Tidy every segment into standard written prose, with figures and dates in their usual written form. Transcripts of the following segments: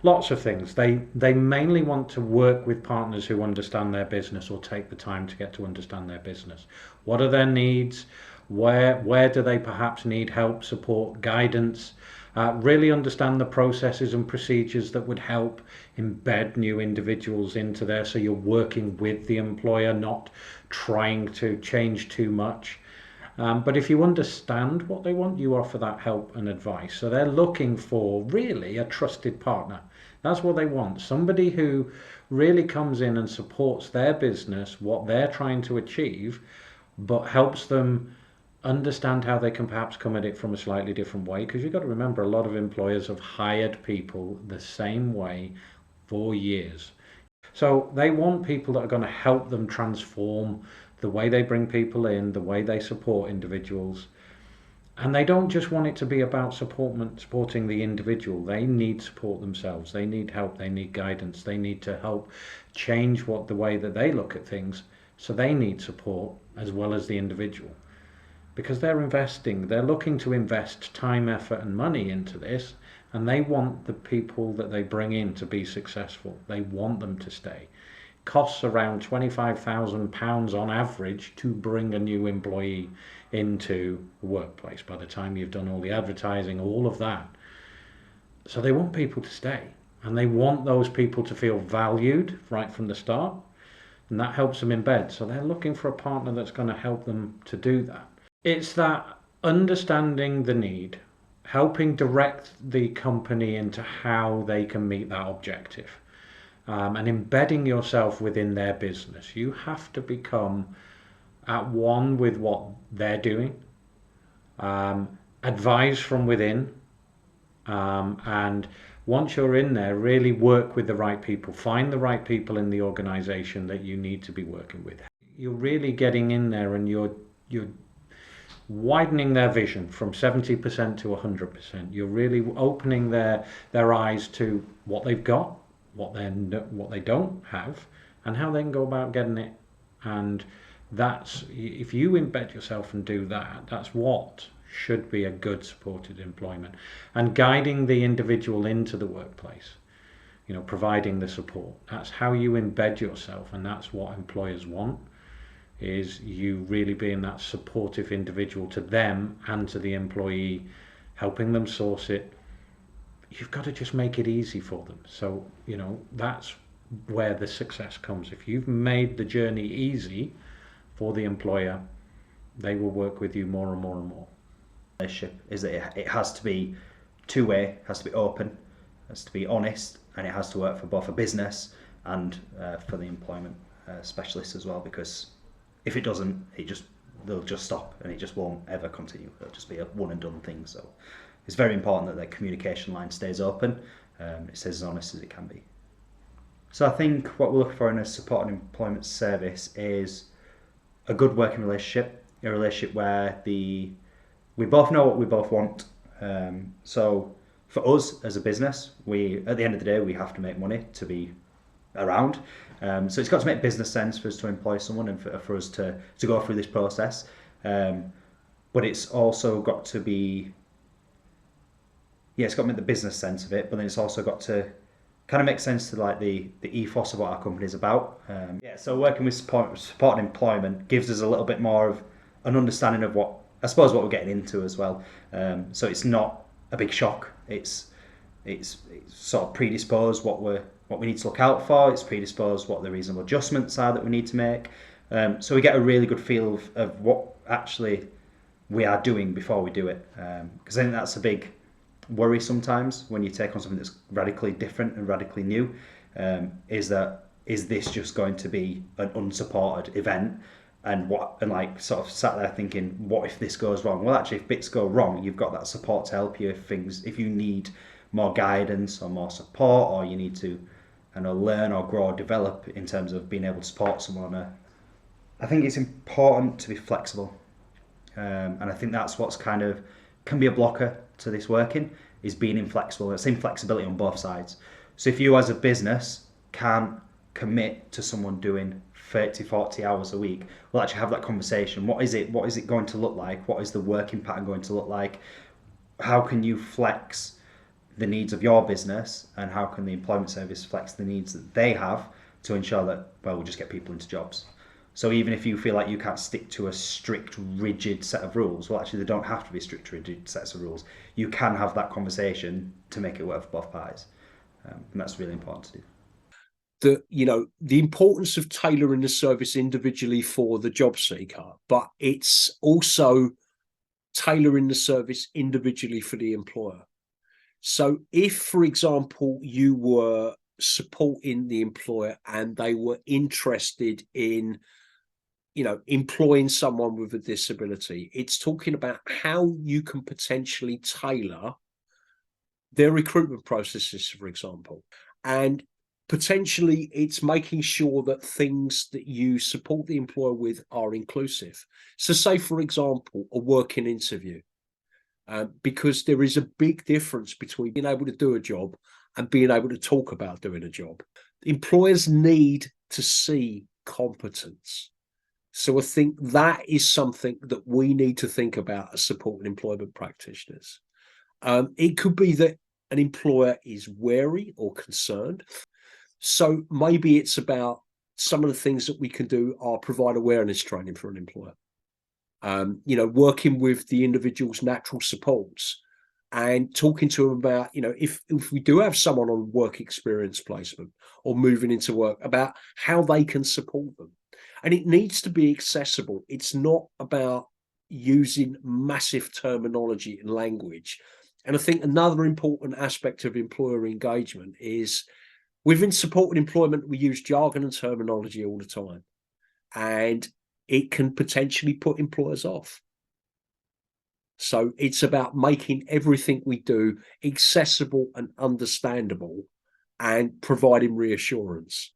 Lots of things. They mainly want to work with partners who understand their business or take the time to get to understand their business. What are their needs? Where do they perhaps need help, support, guidance? Really understand the processes and procedures that would help embed new individuals into there, so you're working with the employer, not trying to change too much. But if you understand what they want, you offer that help and advice. So they're looking for really a trusted partner. That's what they want. Somebody who really comes in and supports their business, what they're trying to achieve, but helps them understand how they can perhaps come at it from a slightly different way. Because you've got to remember, a lot of employers have hired people the same way for years. So they want people that are going to help them transform the way they bring people in, the way they support individuals. And they don't just want it to be about supporting the individual. They need support themselves. They need help. They need guidance. They need to help change the way that they look at things. So they need support as well as the individual, because they're looking to invest time, effort, and money into this, and they want the people that they bring in to be successful. They want them to stay. Costs around £25,000 on average to bring a new employee into the workplace by the time you've done all the advertising, all of that. So they want people to stay, and they want those people to feel valued right from the start, and that helps them embed. So they're looking for a partner that's going to help them to do that. It's that understanding the need, helping direct the company into how they can meet that objective, and embedding yourself within their business. You have to become at one with what they're doing, advise from within, and once you're in there, really work with the right people. Find the right people in the organization that you need to be working with. You're really getting in there, and you're widening their vision from 70% to 100%. You're really opening their eyes to what they've got, what they don't have, and how they can go about getting it. And that's, if you embed yourself and do that, that's what should be a good supported employment. And guiding the individual into the workplace, providing the support. That's how you embed yourself, and that's what employers want, is you really being that supportive individual to them and to the employee, helping them source it. You've got to just make it easy for them. So, that's where the success comes. If you've made the journey easy for the employer, they will work with you more and more and more. Relationship is that it has to be two-way, has to be open, has to be honest, and it has to work for both a business and for the employment specialists as well, because if it doesn't, they'll just stop and it just won't ever continue. It'll just be a one and done thing. So it's very important that the communication line stays open. It stays as honest as it can be. So I think what we're looking for in a support and employment service is a good working relationship, a relationship where we both know what we both want. So for us as a business, at the end of the day, we have to make money to be around. So it's got to make business sense for us to employ someone and for us to go through this process. But it's also got to be, it's got to make the business sense of it, but then it's also got to kind of make sense to like the ethos of what our company is about. So working with support and employment gives us a little bit more of an understanding of what we're getting into as well. So it's not a big shock. It's sort of predisposed what we need to look out for. It's predisposed what the reasonable adjustments are that we need to make. So we get a really good feel of what actually we are doing before we do it. Because I think that's a big worry sometimes when you take on something that's radically different and radically new. Is this just going to be an unsupported event? And like sort of sat there thinking, what if this goes wrong? Well, actually, if bits go wrong, you've got that support to help you if you need more guidance or more support, or you need to learn or grow or develop in terms of being able to support someone. I think it's important to be flexible, and I think that's what's can be a blocker to this working, is being inflexible. It's inflexibility on both sides. So if you as a business can't commit to someone doing 30-40 hours a week, we'll actually have that conversation. What is it going to look like? What is the working pattern going to look like? How can you flex the needs of your business, and how can the employment service flex the needs that they have to ensure that, well, we'll just get people into jobs. So even if you feel like you can't stick to a strict, rigid set of rules, well, actually, they don't have to be strict, rigid sets of rules. You can have that conversation to make it work for both parties. And that's really important to do. The importance of tailoring the service individually for the job seeker, but it's also tailoring the service individually for the employer. So if, for example, you were supporting the employer and they were interested in, employing someone with a disability, it's talking about how you can potentially tailor their recruitment processes, for example. And potentially it's making sure that things that you support the employer with are inclusive. So say, for example, a working interview, because there is a big difference between being able to do a job and being able to talk about doing a job. Employers need to see competence. So I think that is something that we need to think about as supporting employment practitioners. It could be that an employer is wary or concerned. So maybe it's about some of the things that we can do are provide awareness training for an employer. Working with the individual's natural supports and talking to them about, if we do have someone on work experience placement or moving into work, about how they can support them. And it needs to be accessible. It's not about using massive terminology and language. And I think another important aspect of employer engagement is within supported employment, we use jargon and terminology all the time. And it can potentially put employers off. So it's about making everything we do accessible and understandable and providing reassurance.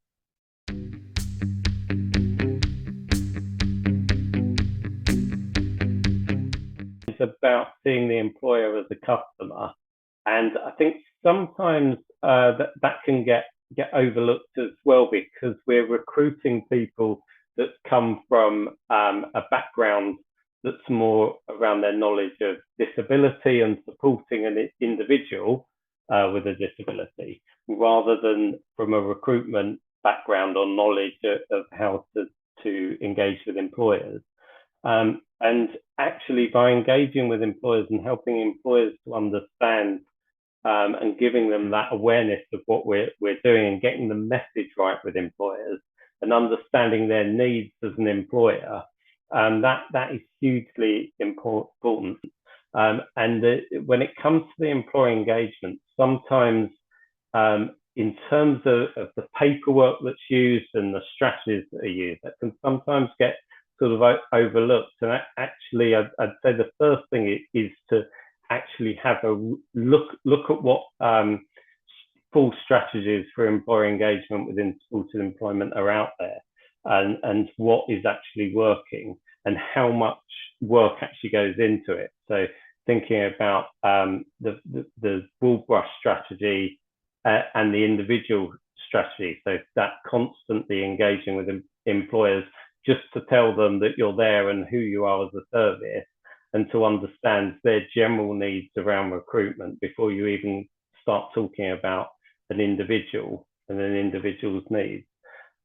It's about seeing the employer as a customer. And I think sometimes that can get overlooked as well, because we're recruiting people that come from a background that's more around their knowledge of disability and supporting an individual with a disability, rather than from a recruitment background or knowledge of how to engage with employers. And actually, by engaging with employers and helping employers to understand and giving them that awareness of what we're doing and getting the message right with employers and understanding their needs as an employer, that is hugely important. When it comes to the employee engagement, sometimes in terms of the paperwork that's used and the strategies that are used, that can sometimes get sort of overlooked. And actually, I'd say the first thing is to actually have a look at what full strategies for employer engagement within supported employment are out there, and what is actually working and how much work actually goes into it. So thinking about the broad brush strategy and the individual strategy. So that constantly engaging with employers just to tell them that you're there and who you are as a service, and to understand their general needs around recruitment before you even start talking about an individual and an individual's needs.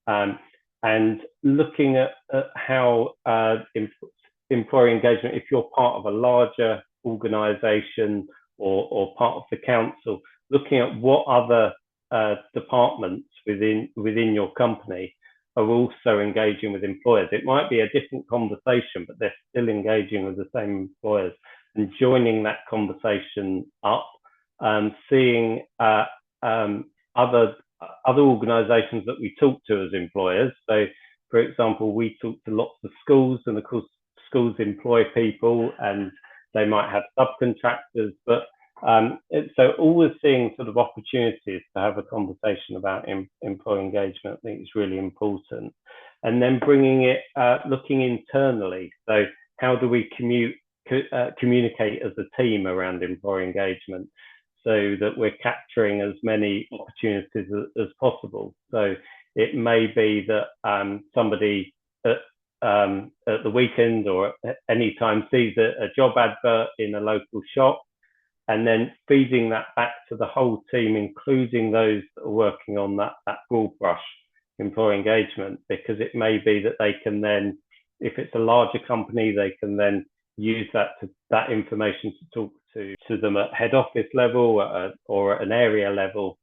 And looking at how employer engagement, if you're part of a larger organisation or part of the council, looking at what other departments within your company are also engaging with employers. It might be a different conversation, but they're still engaging with the same employers, and joining that conversation up, seeing other organisations that we talk to as employers. So, for example, we talk to lots of schools, and of course, schools employ people, and they might have subcontractors. But so always seeing sort of opportunities to have a conversation about employee engagement, I think is really important. And then bringing it, looking internally. So how do we communicate as a team around employee engagement, so that we're capturing as many opportunities as possible? So it may be that somebody at the weekend or at any time sees a job advert in a local shop, and then feeding that back to the whole team, including those that are working on that broad brush employee engagement, because it may be that they can then, if it's a larger company, they can then use that information to talk to them at head office level or at an area level.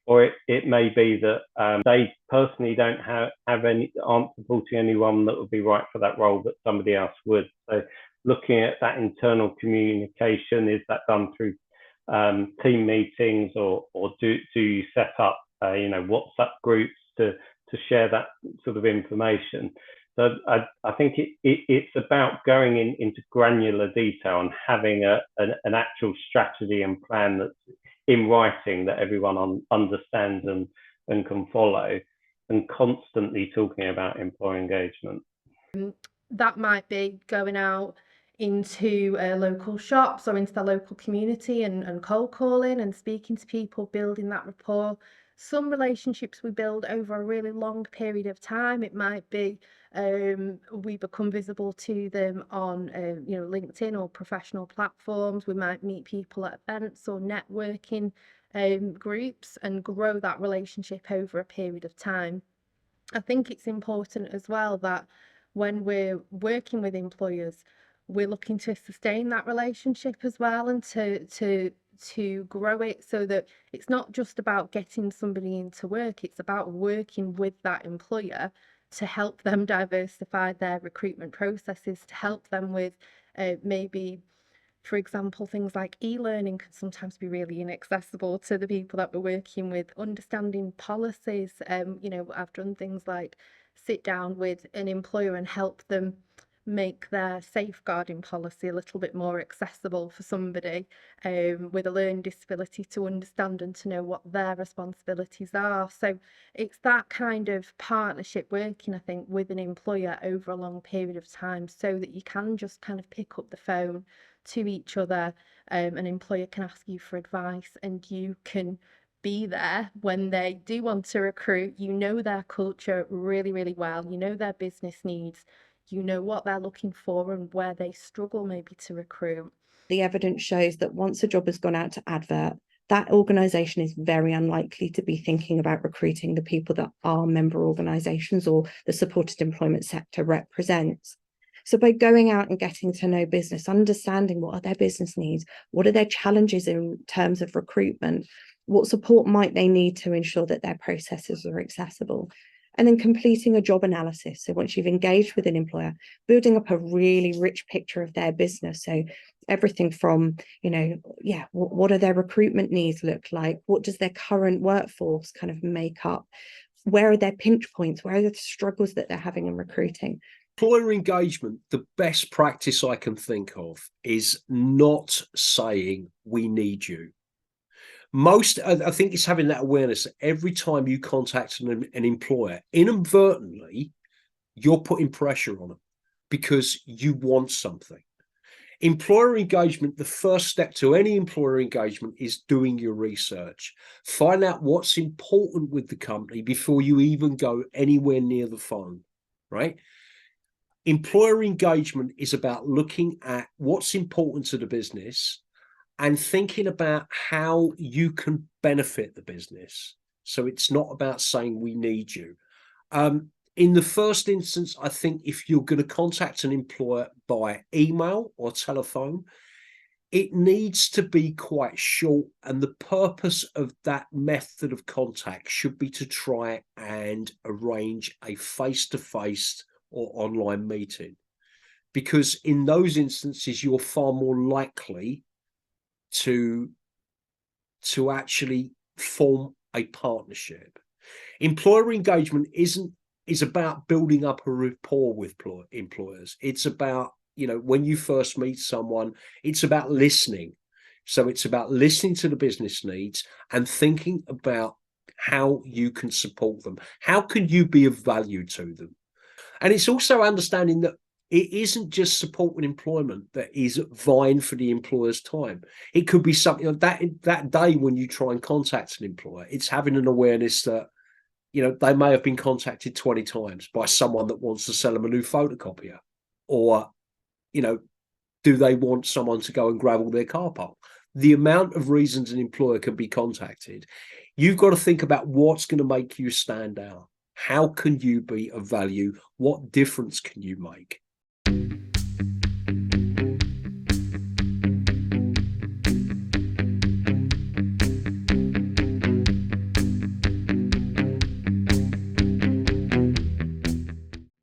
Or it may be that they personally don't aren't supporting anyone that would be right for that role, but somebody else would. So looking at that internal communication, is that done through team meetings, or do you set up WhatsApp groups to share that sort of information? So I think it's about going into granular detail and having an actual strategy and plan that's in writing that everyone understands and can follow, and constantly talking about employee engagement. That might be going out into local shops or into the local community and cold calling and speaking to people, building that rapport. Some relationships we build over a really long period of time. It might be we become visible to them on LinkedIn or professional platforms. We might meet people at events or networking groups and grow that relationship over a period of time. I think it's important as well that when we're working with employers, we're looking to sustain that relationship as well, and to grow it, so that it's not just about getting somebody into work, it's about working with that employer to help them diversify their recruitment processes, to help them with maybe, for example, things like e-learning can sometimes be really inaccessible to the people that we're working with. Understanding policies, I've done things like sit down with an employer and help them make their safeguarding policy a little bit more accessible for somebody with a learning disability to understand and to know what their responsibilities are. So it's that kind of partnership working, I think, with an employer over a long period of time, so that you can just kind of pick up the phone to each other. An employer can ask you for advice, and you can be there when they do want to recruit. You know their culture really, really well. You know their business needs. You know what they're looking for and where they struggle maybe to recruit. The evidence shows that once a job has gone out to advert, that organisation is very unlikely to be thinking about recruiting the people that our member organisations or the supported employment sector represents. So by going out and getting to know business, understanding what are their business needs, what are their challenges in terms of recruitment, what support might they need to ensure that their processes are accessible, and then completing a job analysis. So once you've engaged with an employer, building up a really rich picture of their business. So everything from, what do their recruitment needs look like? What does their current workforce kind of make up? Where are their pinch points? Where are the struggles that they're having in recruiting? Employer engagement, the best practice I can think of is not saying we need you. I think it's having that awareness that every time you contact an employer, inadvertently, you're putting pressure on them because you want something. Employer engagement, the first step to any employer engagement is doing your research. Find out what's important with the company before you even go anywhere near the phone, right? Employer engagement is about looking at what's important to the business and thinking about how you can benefit the business. So it's not about saying we need you. In the first instance, I think if you're going to contact an employer by email or telephone, it needs to be quite short. And the purpose of that method of contact should be to try and arrange a face-to-face or online meeting. Because in those instances, you're far more likely to actually form a partnership. Employer engagement is about building up a rapport with employers. It's about, when you first meet someone, it's about listening. So it's about listening to the business needs and thinking about how you can support them. How can you be of value to them? And it's also understanding that it isn't just support and employment that is vying for the employer's time. It could be something that day when you try and contact an employer, it's having an awareness that, they may have been contacted 20 times by someone that wants to sell them a new photocopier, or, do they want someone to go and gravel their car park? the amount of reasons an employer can be contacted, you've got to think about what's going to make you stand out. How can you be of value? What difference can you make?